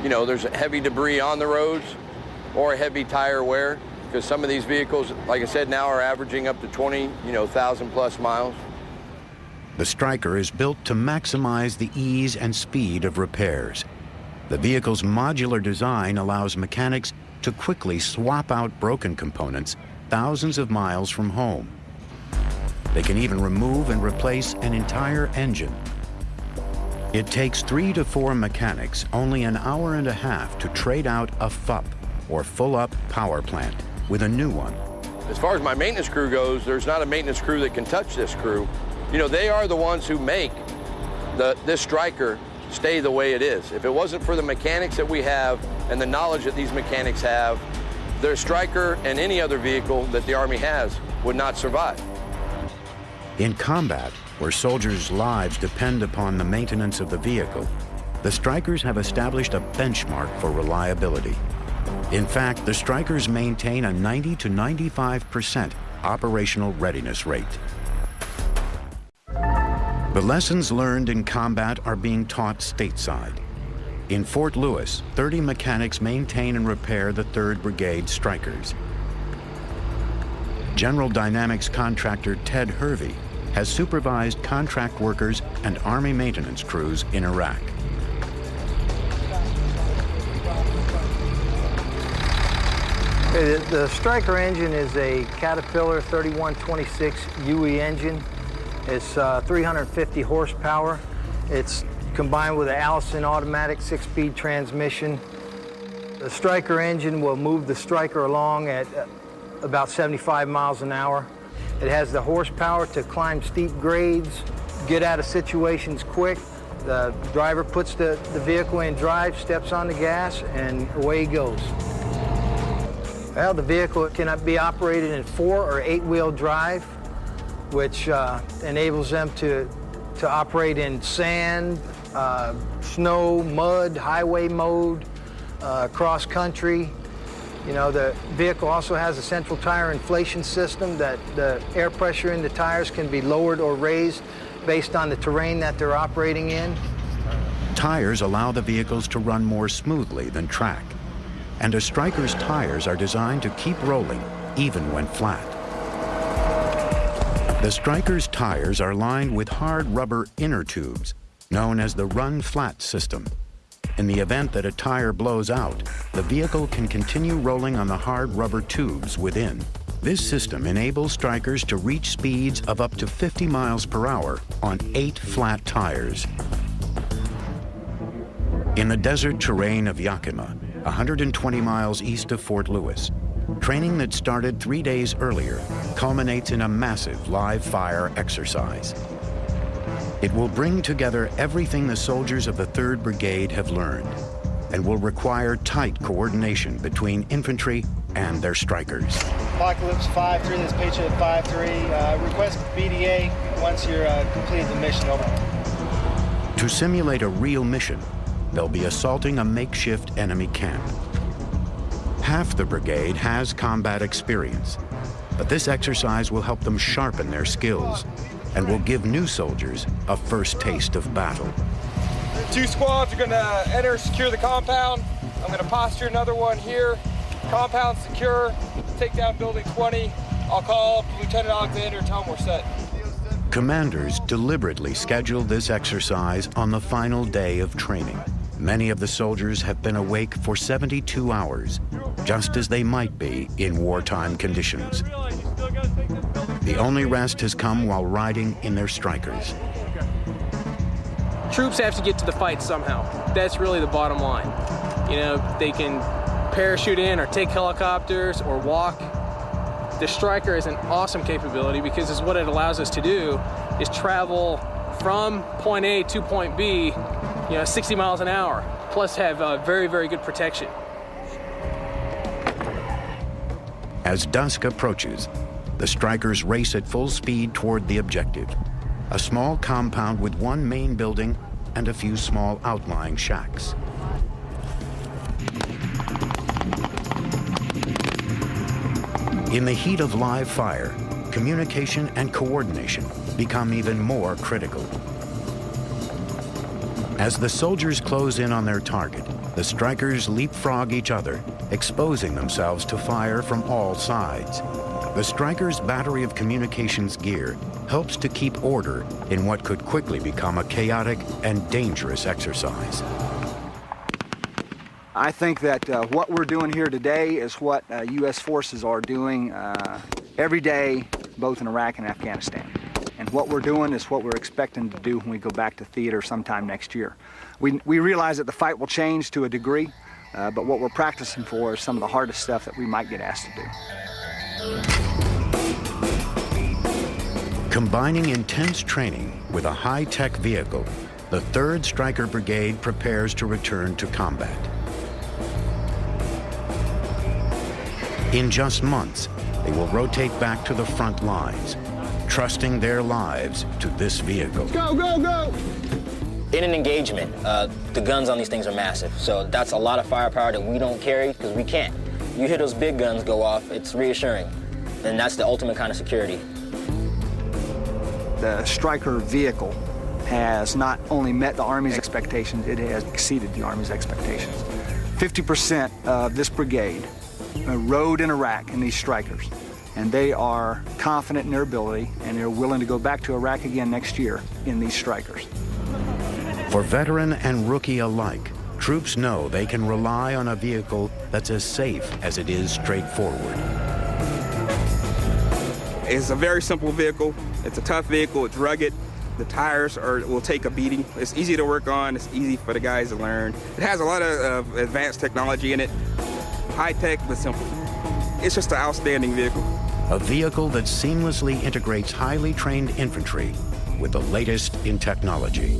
there's heavy debris on the roads or heavy tire wear, because some of these vehicles, like I said, now are averaging up to 20,000 plus miles. The Stryker is built to maximize the ease and speed of repairs. The vehicle's modular design allows mechanics to quickly swap out broken components thousands of miles from home. They can even remove and replace an entire engine. It takes 3 to 4 mechanics only an hour and a half to trade out a FUP, or full-up power plant, with a new one. As far as my maintenance crew goes, there's not a maintenance crew that can touch this crew. They are the ones who make this Stryker stay the way it is. If it wasn't for the mechanics that we have and the knowledge that these mechanics have, their Stryker and any other vehicle that the Army has would not survive. In combat, where soldiers' lives depend upon the maintenance of the vehicle, the Strykers have established a benchmark for reliability. In fact, the Strykers maintain a 90 to 95% operational readiness rate. The lessons learned in combat are being taught stateside. In Fort Lewis, 30 mechanics maintain and repair the 3rd Brigade Strykers. General Dynamics contractor Ted Hervey has supervised contract workers and Army maintenance crews in Iraq. The Stryker engine is a Caterpillar 3126 UE engine. It's 350 horsepower. It's combined with an Allison automatic 6-speed transmission. The Stryker engine will move the Stryker along at about 75 miles an hour. It has the horsepower to climb steep grades, get out of situations quick. The driver puts the vehicle in drive, steps on the gas, and away he goes. Well, the vehicle can be operated in 4- or 8-wheel drive, which enables them to operate in sand, snow, mud, highway mode, cross country. The vehicle also has a central tire inflation system that the air pressure in the tires can be lowered or raised based on the terrain that they're operating in. Tires allow the vehicles to run more smoothly than track, and a Stryker's tires are designed to keep rolling even when flat. The Stryker's tires are lined with hard rubber inner tubes, known as the run-flat system. In the event that a tire blows out, the vehicle can continue rolling on the hard rubber tubes within. This system enables Strykers to reach speeds of up to 50 miles per hour on 8 flat tires. In the desert terrain of Yakima, 120 miles east of Fort Lewis, training that started 3 days earlier culminates in a massive live-fire exercise. It will bring together everything the soldiers of the 3rd Brigade have learned and will require tight coordination between infantry and their Strykers. Apocalypse 5-3, this Patriot 5-3. Request BDA once you're completed the mission, over. To simulate a real mission, they'll be assaulting a makeshift enemy camp. Half the brigade has combat experience, but this exercise will help them sharpen their skills and will give new soldiers a first taste of battle. 2 squads are gonna enter, secure the compound. I'm gonna posture another one here. Compound secure, take down building 20. I'll call Lieutenant Alexander and tell him we're set. Commanders deliberately scheduled this exercise on the final day of training. Many of the soldiers have been awake for 72 hours, just as they might be in wartime conditions. The only rest has come while riding in their Strykers. Troops have to get to the fight somehow. That's really the bottom line. They can parachute in or take helicopters or walk. The Stryker is an awesome capability because it's what it allows us to do is travel from point A to point B, 60 miles an hour, plus have very, very good protection. As dusk approaches, the Strykers race at full speed toward the objective, a small compound with one main building and a few small outlying shacks. In the heat of live fire, communication and coordination become even more critical. As the soldiers close in on their target, The Strykers leapfrog each other, exposing themselves to fire from all sides. The Stryker's battery of communications gear helps to keep order in what could quickly become a chaotic and dangerous exercise. I think that what we're doing here today is what U.S. forces are doing every day, both in Iraq and Afghanistan. And what we're doing is what we're expecting to do when we go back to theater sometime next year. We realize that the fight will change to a degree, but what we're practicing for is some of the hardest stuff that we might get asked to do. Combining intense training with a high-tech vehicle, the 3rd Stryker Brigade prepares to return to combat. In just months, they will rotate back to the front lines, trusting their lives to this vehicle. Go, go, go! In an engagement, the guns on these things are massive, so that's a lot of firepower that we don't carry because we can't. You hear those big guns go off, it's reassuring, and that's the ultimate kind of security. The Stryker vehicle has not only met the Army's expectations, it has exceeded the Army's expectations. 50% of this brigade rode in Iraq in these Strykers, and they are confident in their ability, and they're willing to go back to Iraq again next year in these Strykers. For veteran and rookie alike, troops know they can rely on a vehicle that's as safe as it is straightforward. It's a very simple vehicle. It's a tough vehicle. It's rugged. The tires will take a beating. It's easy to work on. It's easy for the guys to learn. It has a lot of advanced technology in it. High tech, but simple. It's just an outstanding vehicle. A vehicle that seamlessly integrates highly trained infantry with the latest in technology.